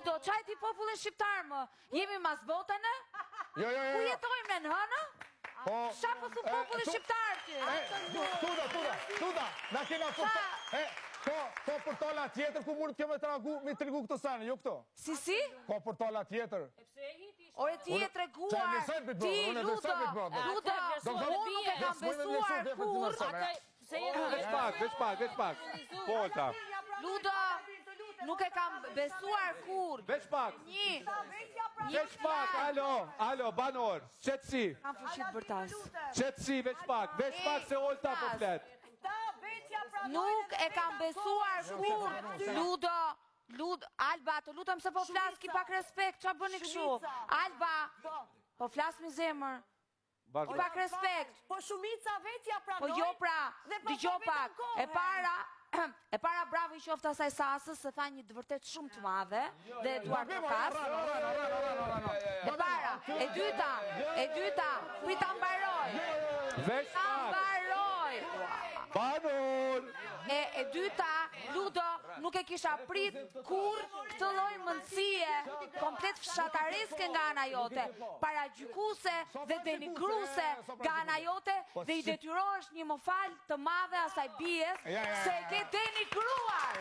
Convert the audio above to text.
Ludo, qaj ti popullin shqiptar më? Jemi mas botën e? Jo. Ku jetojmë në hënë? Qa po thu popullin shqiptar ti? Tuda, na kena ko portala tjetër ku mund kjo me tregu këtë sanë, jo këto? Si? Ko portala tjetër. Ore ti e treguar, ti Ludo, unë nuk e kam besuar kur. Veç pak. Polta. Ludo, nuk e kam besuar kur. Veç pak. Veç pak, alo, banor. Qetësi. Kam fushit bërtas. Qetësi, veç pak se Olta po flet. Nuk e kam besuar kur. Ludo, Alba, të lutem se po flas ki pak respekt, qa bëni kështu? Alba, po flas mi zemër. Ki pak respekt. Po shumica vetja pranoj. Po jo pra, dëgjo pak. E para bravo i qoftë asaj sasës, se tha një të vërtet shumë të madhe, dhe Eduard Përkas. E para, e dyta, prita mbaroj. Veç pak. Banor. E dyta, Ludo, nuk e kisha prit kur këtë lloj mendësie komplet fshatareske nga ana jote, paragjykuse dhe denigruse nga ana jote, dhe i detyrohesh një mofal të madhe asaj bijes se e ke denigruar.